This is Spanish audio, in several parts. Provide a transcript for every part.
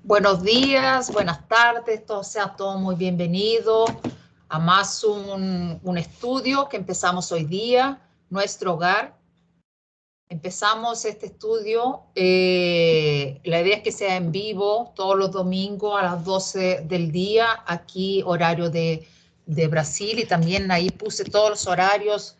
Buenos días, buenas tardes, sea todo muy bienvenido a más un estudio que empezamos hoy día, Nuestro Hogar. Empezamos este estudio, la idea es que sea en vivo todos los domingos a las 12 del día, aquí horario de Brasil, y también ahí puse todos los horarios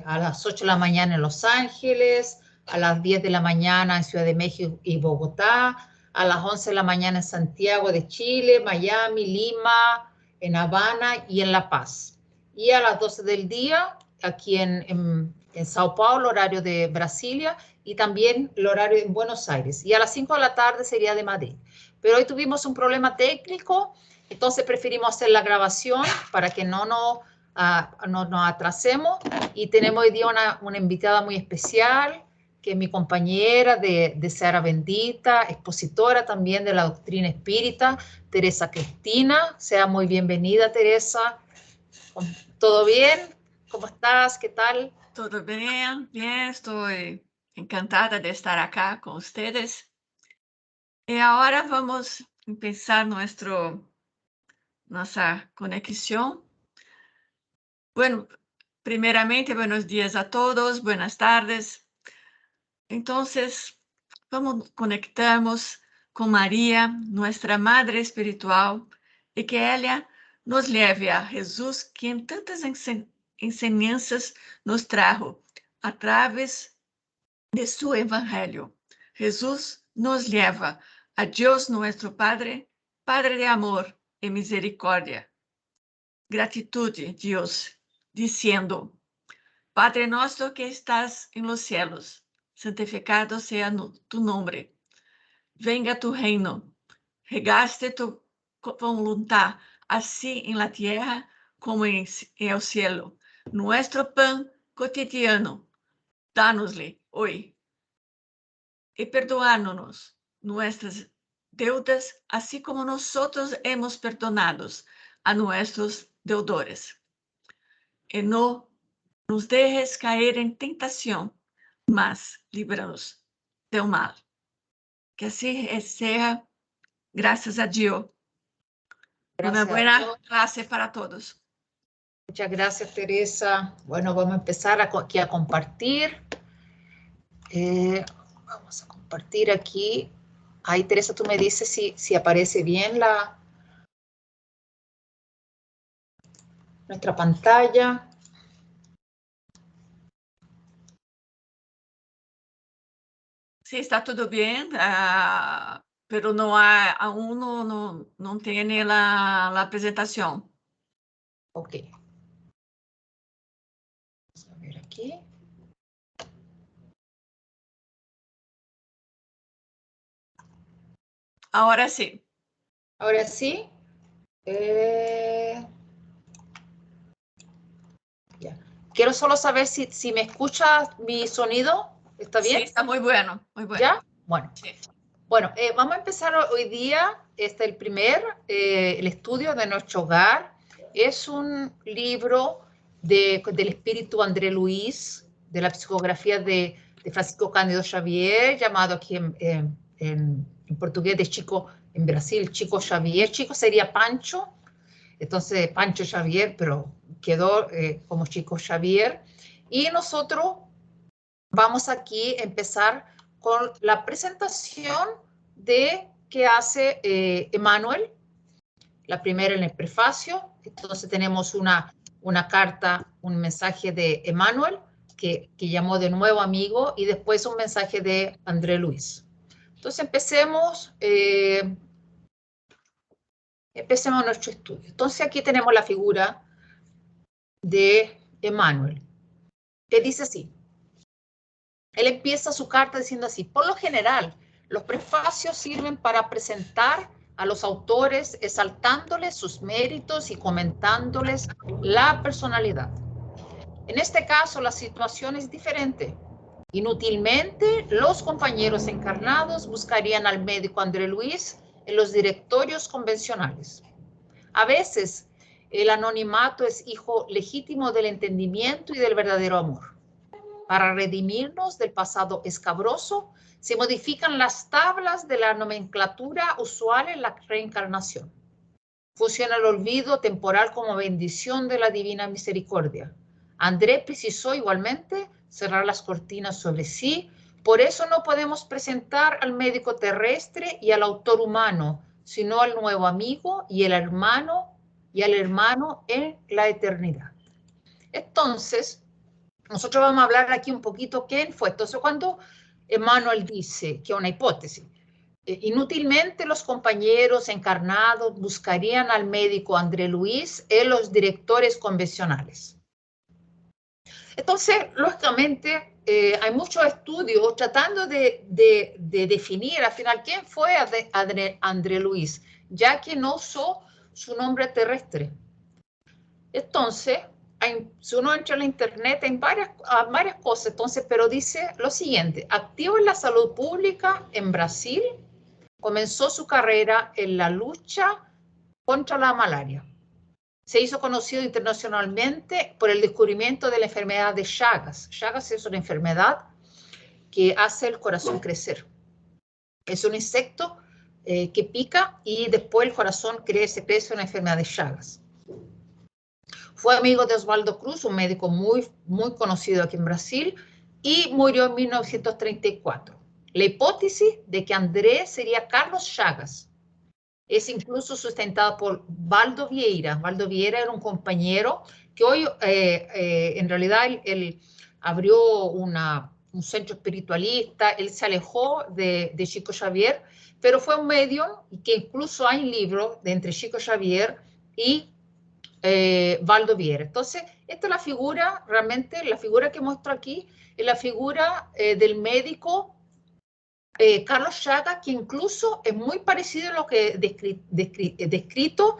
a las 8 de la mañana en Los Ángeles, a las 10 de la mañana en Ciudad de México y Bogotá, a las 11 de la mañana en Santiago de Chile, Miami, Lima, en Habana y en La Paz. Y a las 12 del día aquí en Sao Paulo, horario de Brasilia, y también el horario en Buenos Aires. Y a las 5 de la tarde sería de Madrid. Pero hoy tuvimos un problema técnico, entonces preferimos hacer la grabación para que no nos atrasemos. Y tenemos hoy día una invitada muy especial, que es mi compañera de Seara Bendita, expositora también de la doctrina espírita, Teresa Cristina. Sea muy bienvenida, Teresa. ¿Todo bien? ¿Cómo estás? ¿Qué tal? Todo bien, estoy encantada de estar acá con ustedes. Y ahora vamos a empezar nuestra conexión. Bueno, primeramente, buenos días a todos, buenas tardes. Entonces, vamos conectarnos con María, nuestra Madre Espiritual, y que ella nos lleve a Jesús, quien tantas enseñanzas nos trajo a través de su Evangelio. Jesús nos lleva a Dios nuestro Padre, Padre de amor y misericordia. Gratitud, Dios, diciendo: Padre nuestro que estás en los cielos, santificado sea tu nombre. Venga tu reino. Regaste tu voluntad, así en la tierra como en el cielo. Nuestro pan cotidiano, dánosle hoy. Y perdonándonos nuestras deudas, así como nosotros hemos perdonado a nuestros deudores. Y no nos dejes caer en tentación, mas líbranos del mal. Que así sea, gracias a Dios. Una Gracias a buena Dios. clase para todos. Muchas gracias, Teresa. Bueno, vamos a empezar aquí a compartir. Vamos a compartir aquí. Ahí, Teresa, tú me dices si aparece bien nuestra pantalla. Sí, está todo bien, pero aún no tiene la presentación. Ok. Vamos a ver aquí. Ahora sí. Ahora sí. Ya. Quiero solo saber si me escucha mi sonido. ¿Está Sí, bien? está muy bueno, muy bueno. ¿Ya? Bueno. Sí. Bueno, vamos a empezar hoy día, el estudio de Nuestro Hogar. Es un libro del espíritu André Luis, de la psicografía de Francisco Cândido Xavier, llamado aquí en portugués de Chico, en Brasil, Chico Xavier. Chico sería Pancho, entonces Pancho Xavier, pero quedó como Chico Xavier. Y nosotros vamos aquí a empezar con la presentación de que hace Emmanuel, la primera en el prefacio. Entonces tenemos una carta, un mensaje de Emmanuel, que llamó de nuevo amigo, y después un mensaje de André Luis. Entonces empecemos nuestro estudio. Entonces aquí tenemos la figura de Emmanuel, que dice así. Él empieza su carta diciendo así: por lo general, los prefacios sirven para presentar a los autores exaltándoles sus méritos y comentándoles la personalidad. En este caso, la situación es diferente. Inútilmente, los compañeros encarnados buscarían al médico André Luis en los directorios convencionales. A veces, el anonimato es hijo legítimo del entendimiento y del verdadero amor. Para redimirnos del pasado escabroso, se modifican las tablas de la nomenclatura usual en la reencarnación. Funciona el olvido temporal como bendición de la divina misericordia. André precisó igualmente cerrar las cortinas sobre sí. Por eso no podemos presentar al médico terrestre y al autor humano, sino al nuevo amigo y al hermano en la eternidad. Entonces, nosotros vamos a hablar aquí un poquito quién fue. Entonces, cuando Emmanuel dice que es una hipótesis, inútilmente los compañeros encarnados buscarían al médico André Luis en los directores convencionales. Entonces, lógicamente, hay muchos estudios tratando de definir al final quién fue André Luis, ya que no usó su nombre terrestre. Entonces, si uno entra en la internet, hay varias cosas, entonces, pero dice lo siguiente: activo en la salud pública en Brasil, comenzó su carrera en la lucha contra la malaria. Se hizo conocido internacionalmente por el descubrimiento de la enfermedad de Chagas. Chagas es una enfermedad que hace el corazón crecer. Es un insecto que pica y después el corazón crece una enfermedad de Chagas. Fue amigo de Osvaldo Cruz, un médico muy conocido aquí en Brasil, y murió en 1934. La hipótesis de que Andrés sería Carlos Chagas es incluso sustentada por Valdo Vieira. Valdo Vieira era un compañero que hoy, en realidad, él abrió un centro espiritualista, él se alejó de Chico Xavier, pero fue un medium que incluso hay libros de entre Chico Xavier y Valdo Vieira. Entonces, esta es la figura, realmente la figura que muestro aquí, es la figura del médico Carlos Chagas, que incluso es muy parecido a lo que descrito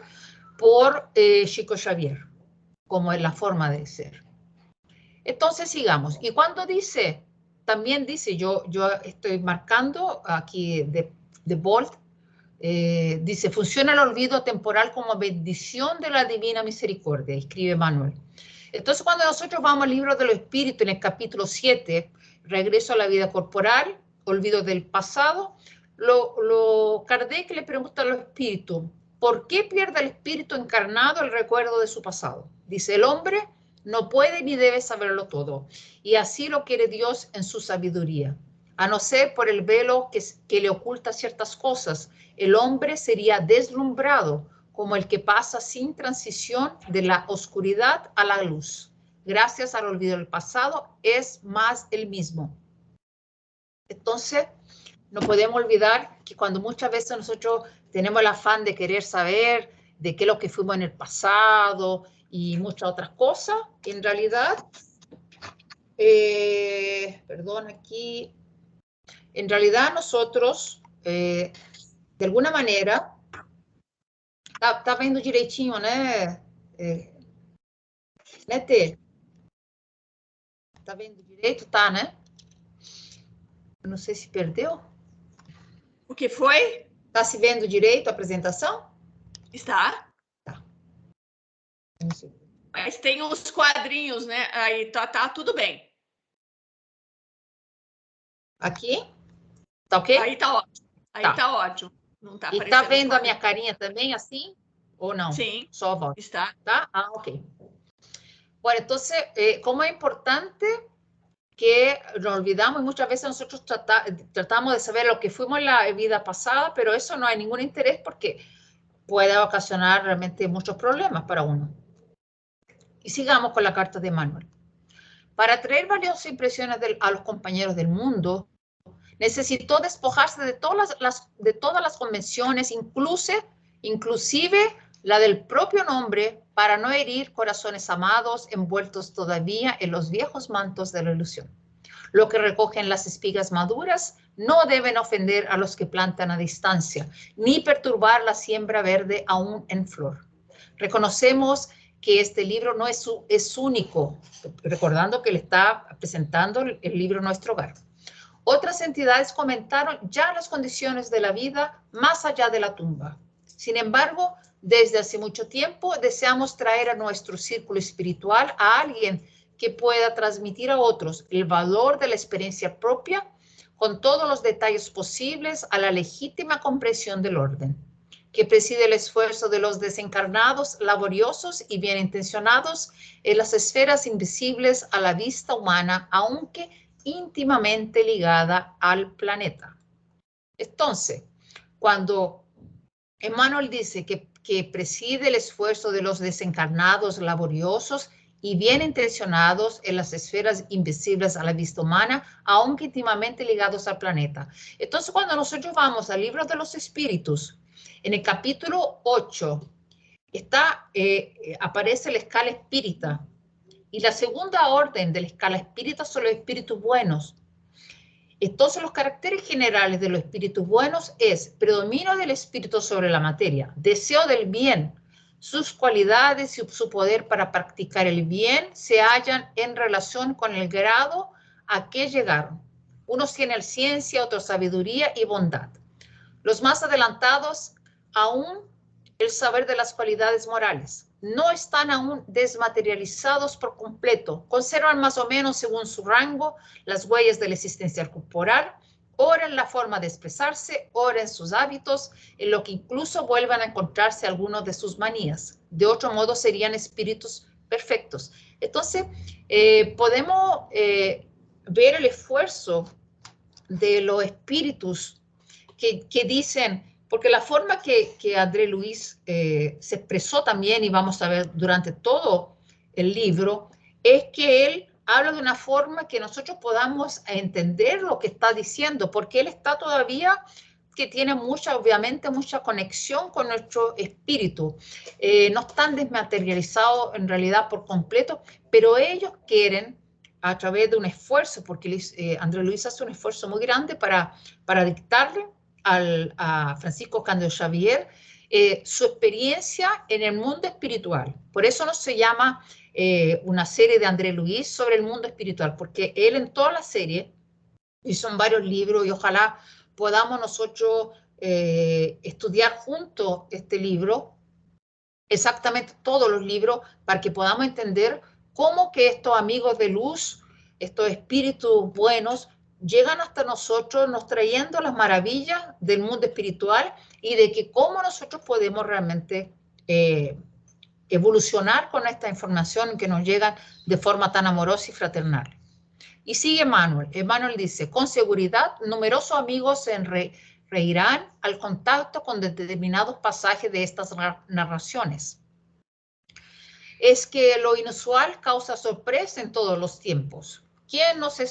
por Chico Xavier, como es la forma de ser. Entonces, sigamos. Y cuando dice, también dice, yo estoy marcando aquí de bold, dice, funciona el olvido temporal como bendición de la divina misericordia, escribe Manuel. Entonces, cuando nosotros vamos al libro de los espíritus, en el capítulo 7, regreso a la vida corporal, olvido del pasado, Kardec le pregunta a los espíritus, ¿por qué pierde el espíritu encarnado el recuerdo de su pasado? Dice, el hombre no puede ni debe saberlo todo, y así lo quiere Dios en su sabiduría. A no ser por el velo que le oculta ciertas cosas, el hombre sería deslumbrado como el que pasa sin transición de la oscuridad a la luz. Gracias al olvido del pasado, es más el mismo. Entonces, no podemos olvidar que cuando muchas veces nosotros tenemos el afán de querer saber de qué es lo que fuimos en el pasado y muchas otras cosas, en realidad, perdón, aquí, en realidad nosotros, de alguna manera, tá vendo direitinho, né? Né, Tê? Tá vendo direito? Tá, né? Eu não sei se perdeu. O que foi? Tá se vendo direito a apresentação? Está. Tá. Mas tem uns quadrinhos, né? Aí tá tudo bem. Aqui? Tá ok? Aí tá ótimo. Aí tá ótimo. Não tá e tá vendo a minha carinha também assim? Ou não? Sim. Só a voz. Está. Tá? Ah, ok. Bueno, entonces, como es importante que nos olvidamos y muchas veces nosotros tratamos de saber lo que fuimos en la vida pasada, pero eso no hay ningún interés porque puede ocasionar realmente muchos problemas para uno. Y sigamos con la carta de Manuel. Para traer valiosas impresiones a los compañeros del mundo, necesitó despojarse de todas las convenciones, inclusive la del propio nombre, para no herir corazones amados envueltos todavía en los viejos mantos de la ilusión. Lo que recogen las espigas maduras no deben ofender a los que plantan a distancia, ni perturbar la siembra verde aún en flor. Reconocemos que este libro no es único, recordando que le está presentando el libro Nuestro Hogar. Otras entidades comentaron ya las condiciones de la vida más allá de la tumba. Sin embargo, desde hace mucho tiempo deseamos traer a nuestro círculo espiritual a alguien que pueda transmitir a otros el valor de la experiencia propia con todos los detalles posibles a la legítima comprensión del orden, que preside el esfuerzo de los desencarnados, laboriosos y bien intencionados en las esferas invisibles a la vista humana, aunque íntimamente ligada al planeta. Entonces, cuando Emmanuel dice que preside el esfuerzo de los desencarnados, laboriosos y bien intencionados en las esferas invisibles a la vista humana, aunque íntimamente ligados al planeta. Entonces, cuando nosotros vamos al libro de los espíritus, en el capítulo 8 aparece la escala espírita, y la segunda orden de la escala espírita son los espíritus buenos. Entonces, los caracteres generales de los espíritus buenos es predominio del espíritu sobre la materia, deseo del bien, sus cualidades y su poder para practicar el bien se hallan en relación con el grado a que llegaron. Unos tienen ciencia, otros sabiduría y bondad. Los más adelantados aún el saber de las cualidades morales. No están aún desmaterializados por completo. Conservan más o menos según su rango las huellas de la existencia corporal, ora en la forma de expresarse, ora en sus hábitos, en lo que incluso vuelvan a encontrarse algunos de sus manías. De otro modo serían espíritus perfectos. Entonces, podemos ver el esfuerzo de los espíritus que dicen, porque la forma que André Luis se expresó también, y vamos a ver durante todo el libro, es que él habla de una forma que nosotros podamos entender lo que está diciendo, porque él está todavía, que tiene obviamente mucha conexión con nuestro espíritu. No están desmaterializados en realidad por completo, pero ellos quieren, a través de un esfuerzo, porque André Luis hace un esfuerzo muy grande para dictarle a Francisco Cándido Xavier su experiencia en el mundo espiritual. Por eso no se llama una serie de André Luis sobre el mundo espiritual, porque él en toda la serie, y son varios libros, y ojalá podamos nosotros estudiar juntos este libro, exactamente todos los libros, para que podamos entender cómo que estos amigos de luz, estos espíritus buenos, llegan hasta nosotros, nos trayendo las maravillas del mundo espiritual y de que cómo nosotros podemos realmente evolucionar con esta información que nos llega de forma tan amorosa y fraternal. Y sigue Emmanuel. Emmanuel dice, con seguridad, numerosos amigos se reirán al contacto con determinados pasajes de estas narraciones. Es que lo inusual causa sorpresa en todos los tiempos. ¿Quién no se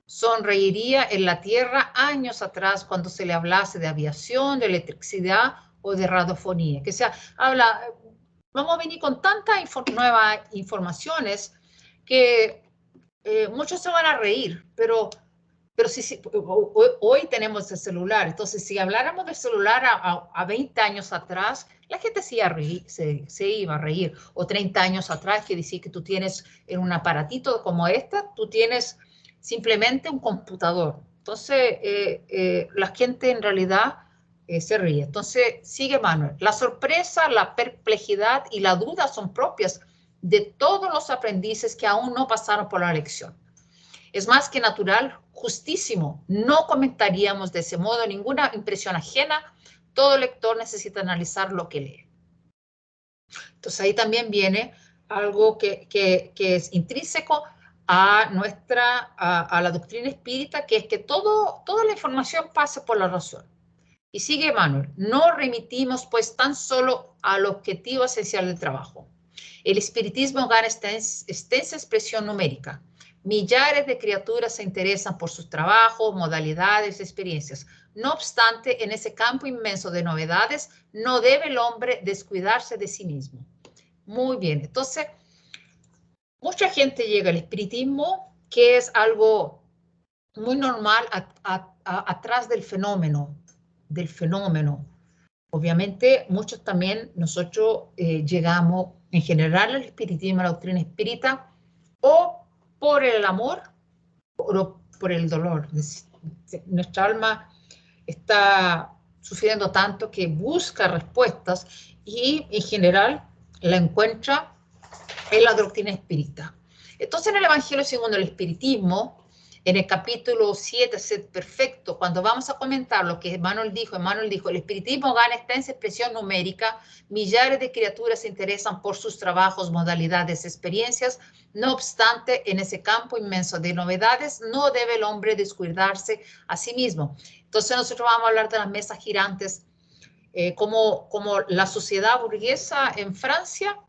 sonreiría en la Tierra años atrás cuando se le hablase de aviación, de electricidad o de radiofonía? Que sea, vamos a venir con tantas nuevas informaciones que muchos se van a reír, pero hoy tenemos el celular. Entonces, si habláramos del celular a 20 años atrás, la gente se iba a reír. O 30 años atrás, que decía que tú tienes en un aparatito como este, tú tienes simplemente un computador. Entonces, la gente en realidad se ríe. Entonces, sigue Manuel. La sorpresa, la perplejidad y la duda son propias de todos los aprendices que aún no pasaron por la lección. Es más que natural, justísimo. No comentaríamos de ese modo ninguna impresión ajena. Todo lector necesita analizar lo que lee. Entonces ahí también viene algo que es intrínseco a la doctrina espírita, que es que toda la información pasa por la razón. Y sigue Emmanuel, no remitimos pues tan solo al objetivo esencial del trabajo. El espiritismo gana extensa expresión numérica. Millares de criaturas se interesan por sus trabajos, modalidades, experiencias. No obstante, en ese campo inmenso de novedades, no debe el hombre descuidarse de sí mismo. Muy bien, entonces, mucha gente llega al espiritismo, que es algo muy normal atrás del fenómeno. Obviamente, muchos también, nosotros llegamos en general al espiritismo, a la doctrina espírita, o por el amor o por el dolor. Nuestra alma está sufriendo tanto que busca respuestas y en general la encuentra en la doctrina espírita. Entonces, en el Evangelio según el Espiritismo, en el capítulo 7, Sed Perfecto, cuando vamos a comentar lo que Emmanuel dijo, el espiritismo gana extensa expresión numérica, millares de criaturas se interesan por sus trabajos, modalidades, experiencias. No obstante, en ese campo inmenso de novedades, no debe el hombre descuidarse a sí mismo. Entonces, nosotros vamos a hablar de las mesas girantes, como la sociedad burguesa en Francia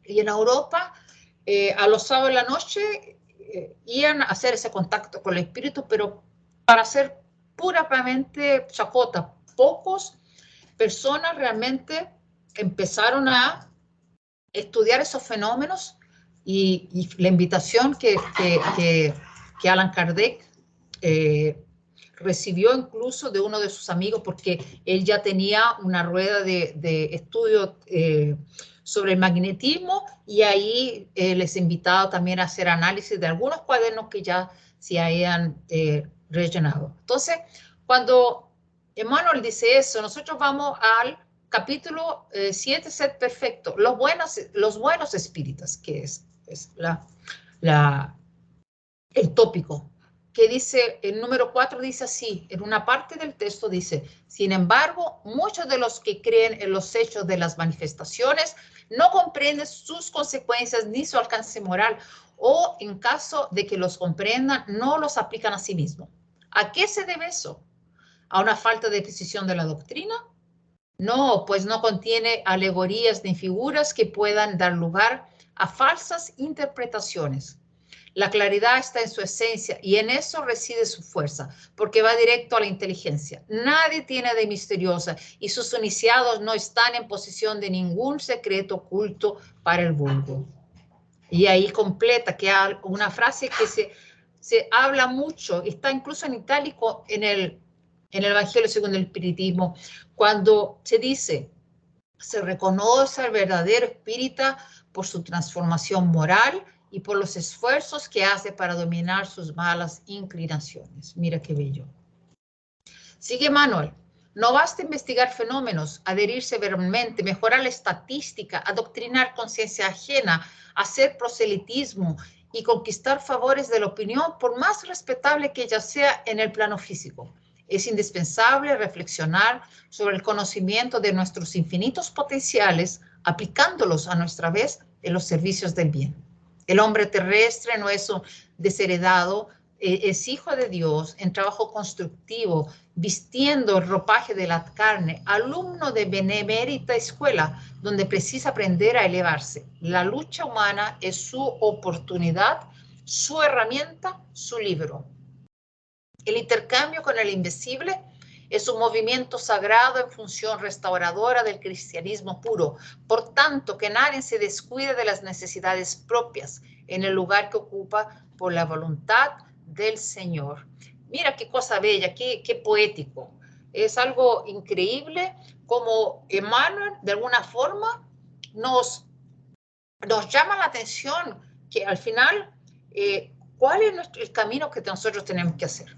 y en Europa, a los sábados de la noche, iban a hacer ese contacto con el espíritu, pero para hacer puramente chacota. Pocos personas realmente empezaron a estudiar esos fenómenos y la invitación que Allan Kardec recibió incluso de uno de sus amigos, porque él ya tenía una rueda de estudio sobre el magnetismo, y ahí les invitaba también a hacer análisis de algunos cuadernos que ya se habían rellenado. Entonces, cuando Emmanuel dice eso, nosotros vamos al capítulo 7, Sed Perfecto, los buenos espíritus, que es el tópico, que dice, el número 4 dice así, en una parte del texto dice: sin embargo, muchos de los que creen en los hechos de las manifestaciones no comprenden sus consecuencias ni su alcance moral, o en caso de que los comprendan, no los aplican a sí mismos. ¿A qué se debe eso? ¿A una falta de precisión de la doctrina? No, pues no contiene alegorías ni figuras que puedan dar lugar a falsas interpretaciones. La claridad está en su esencia y en eso reside su fuerza, porque va directo a la inteligencia. Nadie tiene de misteriosa y sus iniciados no están en posesión de ningún secreto oculto para el vulgo. Y ahí completa, que hay una frase que se habla mucho, está incluso en itálico en el Evangelio según el Espiritismo, cuando se dice: se reconoce al verdadero espírita por su transformación moral y por los esfuerzos que hace para dominar sus malas inclinaciones. Mira qué bello. Sigue Manuel. No basta investigar fenómenos, adherirse verbalmente, mejorar la estadística, adoctrinar conciencia ajena, hacer proselitismo y conquistar favores de la opinión, por más respetable que ella sea en el plano físico. Es indispensable reflexionar sobre el conocimiento de nuestros infinitos potenciales, aplicándolos a nuestra vez en los servicios del bien. El hombre terrestre no es un desheredado, es hijo de Dios en trabajo constructivo, vistiendo el ropaje de la carne, alumno de benemérita escuela, donde precisa aprender a elevarse. La lucha humana es su oportunidad, su herramienta, su libro. El intercambio con el invisible es un movimiento sagrado en función restauradora del cristianismo puro. Por tanto, que nadie se descuide de las necesidades propias en el lugar que ocupa por la voluntad del Señor. Mira qué cosa bella, qué poético. Es algo increíble como Emmanuel, de alguna forma, nos llama la atención que al final, ¿cuál es el camino que nosotros tenemos que hacer?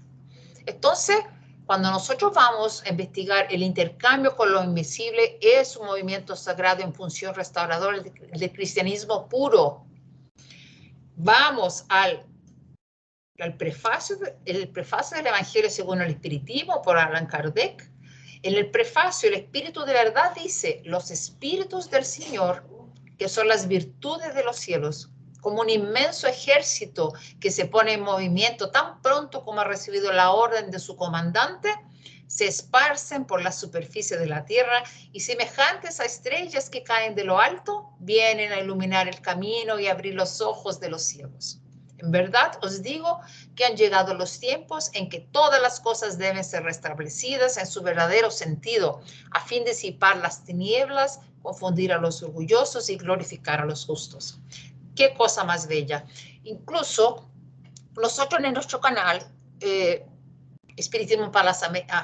Entonces, cuando nosotros vamos a investigar el intercambio con lo invisible, es un movimiento sagrado en función restauradora del cristianismo puro. Vamos al prefacio, el prefacio del Evangelio según el Espiritismo por Allan Kardec. En el prefacio, el Espíritu de verdad dice: los espíritus del Señor, que son las virtudes de los cielos, como un inmenso ejército que se pone en movimiento tan pronto como ha recibido la orden de su comandante, se esparcen por la superficie de la tierra y, semejantes a estrellas que caen de lo alto, vienen a iluminar el camino y abrir los ojos de los ciegos. En verdad os digo que han llegado los tiempos en que todas las cosas deben ser restablecidas en su verdadero sentido, a fin de disipar las tinieblas, confundir a los orgullosos y glorificar a los justos. Qué cosa más bella. Incluso nosotros en nuestro canal, Espiritismo para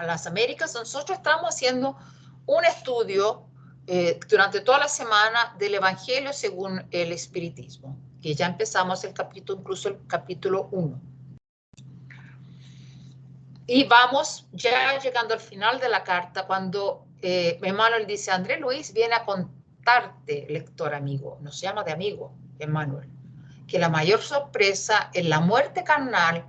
las Américas, nosotros estamos haciendo un estudio durante toda la semana del Evangelio según el Espiritismo, que ya empezamos el capítulo, incluso el capítulo 1. Y vamos ya llegando al final de la carta, cuando Emmanuel dice: André Luis viene a contarte, lector amigo, nos llama de amigo, Emmanuel, que la mayor sorpresa en la muerte carnal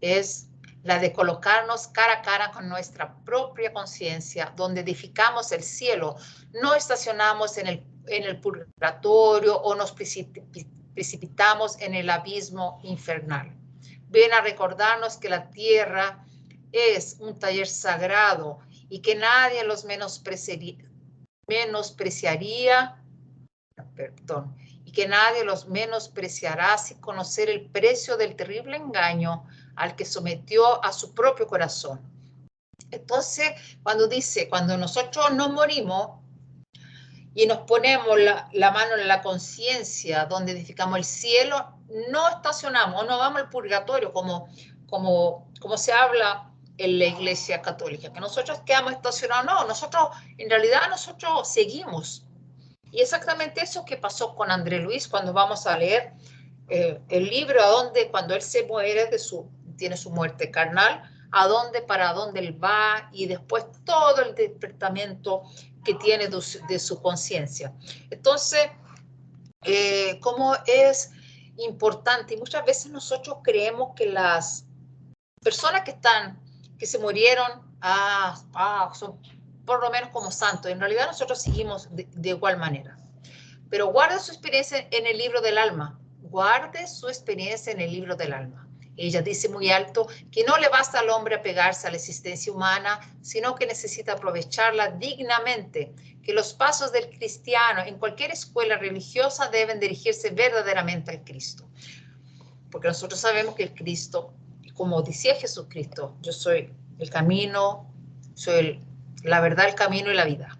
es la de colocarnos cara a cara con nuestra propia conciencia, donde edificamos el cielo, no estacionamos en el purgatorio o nos precipitamos en el abismo infernal. Ven a recordarnos que la tierra es un taller sagrado y que nadie los menospreciará sin conocer el precio del terrible engaño al que sometió a su propio corazón. Entonces, cuando nosotros nos morimos y nos ponemos la mano en la conciencia, donde edificamos el cielo, no estacionamos, no vamos al purgatorio, como se habla en la Iglesia Católica, que nosotros quedamos estacionados. No, en realidad nosotros seguimos. Y exactamente eso que pasó con André Luis cuando vamos a leer el libro, cuando él se muere, tiene su muerte carnal, para dónde él va, y después todo el despertamiento que tiene de su conciencia. Entonces, cómo es importante, y muchas veces nosotros creemos que las personas que se murieron, son por lo menos como santos. En realidad nosotros seguimos de igual manera. Pero guarde su experiencia en el libro del alma. Guarde su experiencia en el libro del alma. Ella dice muy alto que no le basta al hombre apegarse a la existencia humana, sino que necesita aprovecharla dignamente, que los pasos del cristiano en cualquier escuela religiosa deben dirigirse verdaderamente al Cristo. Porque nosotros sabemos que el Cristo, como decía Jesucristo, yo soy el camino, soy la verdad, el camino y la vida.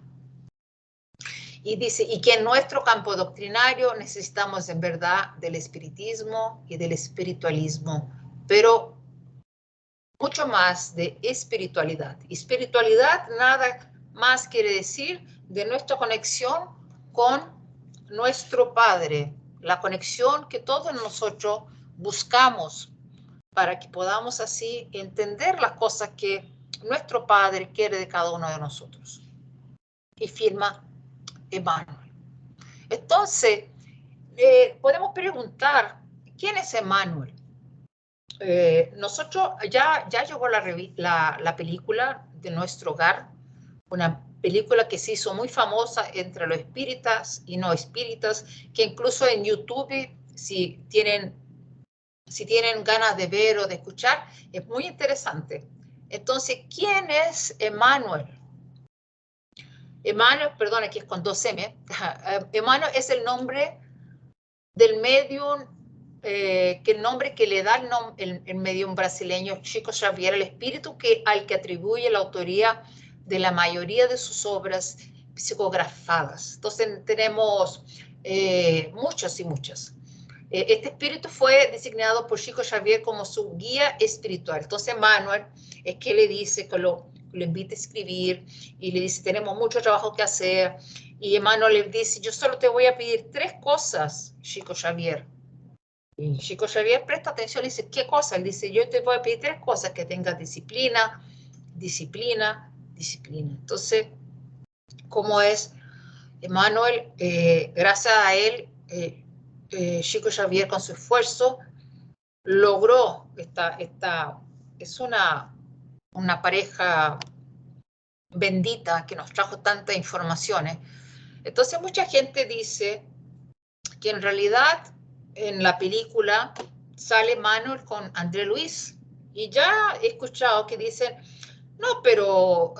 Y dice, y que en nuestro campo doctrinario necesitamos en verdad del espiritismo y del espiritualismo, pero mucho más de espiritualidad. Espiritualidad nada más quiere decir de nuestra conexión con nuestro Padre, la conexión que todos nosotros buscamos para que podamos así entender las cosas que nuestro Padre quiere de cada uno de nosotros. Y firma Emmanuel. Entonces, podemos preguntar, ¿quién es Emmanuel? Nosotros ya llegó la película de Nuestro Hogar, una película que se hizo muy famosa entre los espíritas y no espíritas, que incluso en YouTube, si tienen ganas de ver o de escuchar, es muy interesante. Entonces, ¿quién es Emmanuel? Emmanuel, perdón, aquí es con 2M. Emmanuel es el nombre del medium, que el nombre que le da el medium brasileño Chico Xavier, el espíritu al que atribuye la autoría de la mayoría de sus obras psicografadas. Entonces tenemos muchas y muchas. Este espíritu fue designado por Chico Xavier como su guía espiritual. Entonces Emmanuel es que le dice que lo invita a escribir y le dice, tenemos mucho trabajo que hacer. Y Emmanuel le dice, yo solo te voy a pedir 3 cosas, Chico Xavier. Y Chico Xavier presta atención y dice, ¿qué cosa? Él dice, yo te voy a pedir 3 cosas, que tengas disciplina, disciplina, disciplina. Entonces, ¿cómo es Emmanuel? Gracias a él, Chico Xavier con su esfuerzo logró es una pareja bendita que nos trajo tantas informaciones. Entonces mucha gente dice que en realidad en la película sale Manuel con André Luis, y ya he escuchado que dicen, no, pero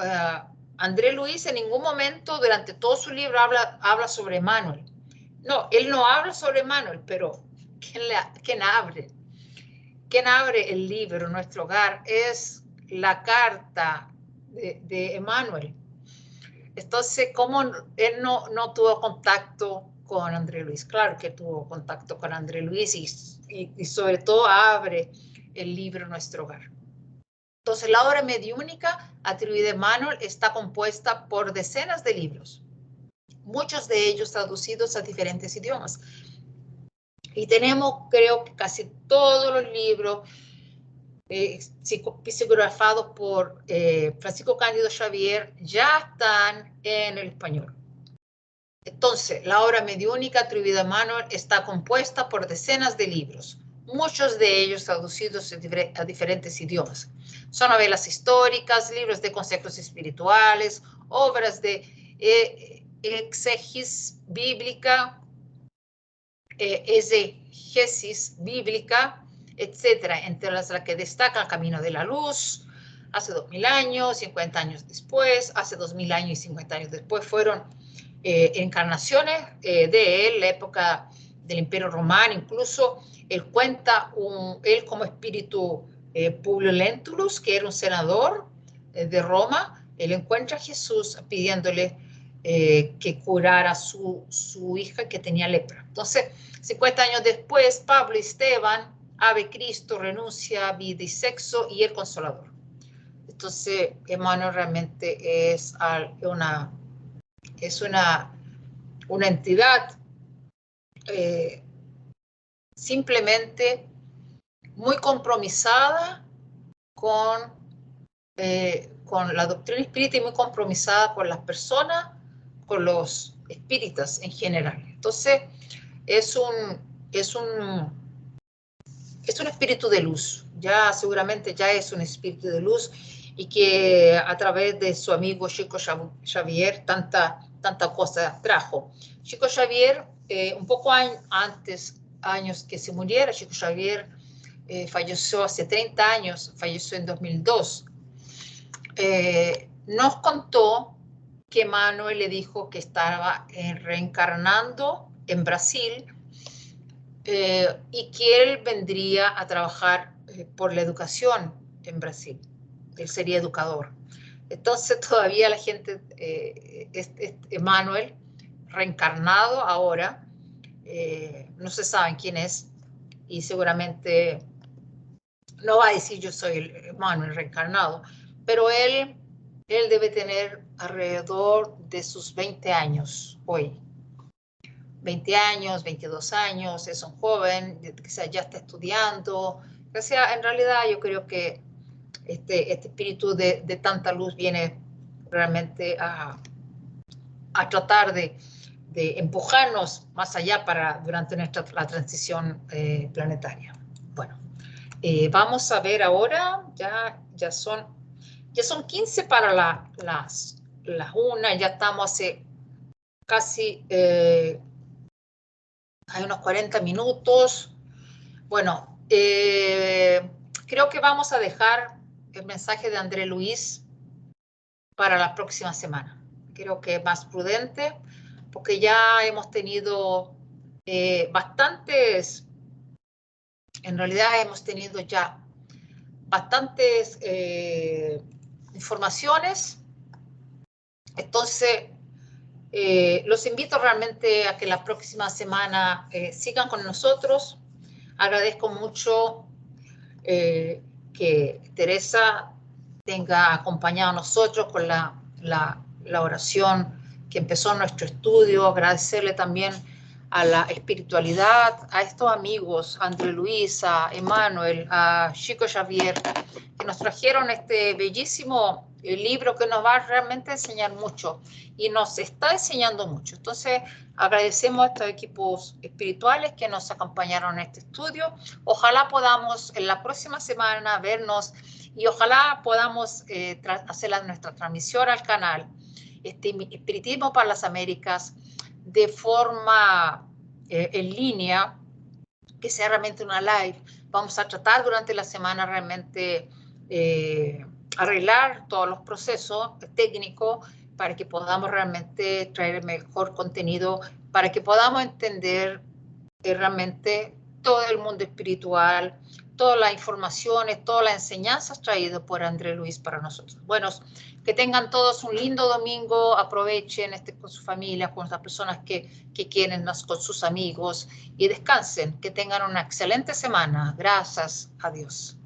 André Luis en ningún momento durante todo su libro habla sobre Manuel. No, él no habla sobre Manuel, pero ¿quién abre el libro Nuestro Hogar? Es la carta de Emmanuel. Entonces, ¿cómo él no tuvo contacto con André Luis? Claro que tuvo contacto con André Luis y sobre todo abre el libro Nuestro Hogar. Entonces, la obra mediúnica atribuida a Emmanuel está compuesta por decenas de libros, muchos de ellos traducidos a diferentes idiomas. Y tenemos, creo que casi todos los libros psicografados por Francisco Cándido Xavier ya están en el español. Entonces, la obra mediúnica atribuida a Manuel está compuesta por decenas de libros, muchos de ellos traducidos a diferentes idiomas. Son novelas históricas, libros de consejos espirituales, obras de exegesis bíblica, etcétera, entre las que destaca El Camino de la Luz, hace 2000 años, 50 años después, hace 2000 años y 50 años después fueron encarnaciones de él, la época del Imperio Romano, incluso él cuenta él como espíritu Publio Lentulus, que era un senador de Roma, él encuentra a Jesús pidiéndole que curara a su hija que tenía lepra. Entonces, 50 años después, Pablo y Esteban, Ave Cristo, Renuncia, Vida y Sexo y El Consolador. Entonces, Emmanuel realmente es una entidad simplemente muy compromisada con la doctrina espírita y muy compromisada con las personas, con los espíritas en general. Entonces, es un espíritu de luz, ya seguramente ya es un espíritu de luz y que a través de su amigo Chico Xavier tanta cosa trajo. Chico Xavier, un poco años que se muriera, Chico Xavier falleció hace 30 años, falleció en 2002. Nos contó que Manuel le dijo que estaba reencarnando en Brasil y que él vendría a trabajar por la educación en Brasil. Él sería educador. Entonces todavía la gente, Manuel, reencarnado ahora, no se sabe quién es y seguramente no va a decir yo soy Manuel reencarnado, pero él debe tener alrededor de sus 20 años hoy. 20 años, 22 años, es un joven, quizás ya está estudiando. O sea, en realidad yo creo que este espíritu de tanta luz viene realmente a tratar de empujarnos más allá durante la transición planetaria. Bueno, vamos a ver ahora, ya son 15 para las 1, ya estamos hace casi hay unos 40 minutos. Bueno, creo que vamos a dejar el mensaje de André Luis para la próxima semana. Creo que es más prudente porque ya hemos tenido en realidad hemos tenido ya bastantes informaciones. Entonces, los invito realmente a que la próxima semana sigan con nosotros. Agradezco mucho que Teresa tenga acompañado a nosotros con la oración que empezó nuestro estudio. Agradecerle también a la espiritualidad, a estos amigos, a André Luis, a Emmanuel, a Chico Xavier, que nos trajeron este bellísimo libro que nos va a realmente enseñar mucho y nos está enseñando mucho. Entonces, agradecemos a estos equipos espirituales que nos acompañaron en este estudio. Ojalá podamos en la próxima semana vernos y ojalá podamos hacer nuestra transmisión al canal Espiritismo para las Américas de forma en línea, que sea realmente una live. Vamos a tratar durante la semana realmente arreglar todos los procesos técnicos para que podamos realmente traer el mejor contenido, para que podamos entender realmente todo el mundo espiritual, todas las informaciones, todas las enseñanzas traídas por André Luis para nosotros. Bueno, que tengan todos un lindo domingo, aprovechen con su familia, con las personas que quieren, con sus amigos y descansen, que tengan una excelente semana. Gracias a Dios.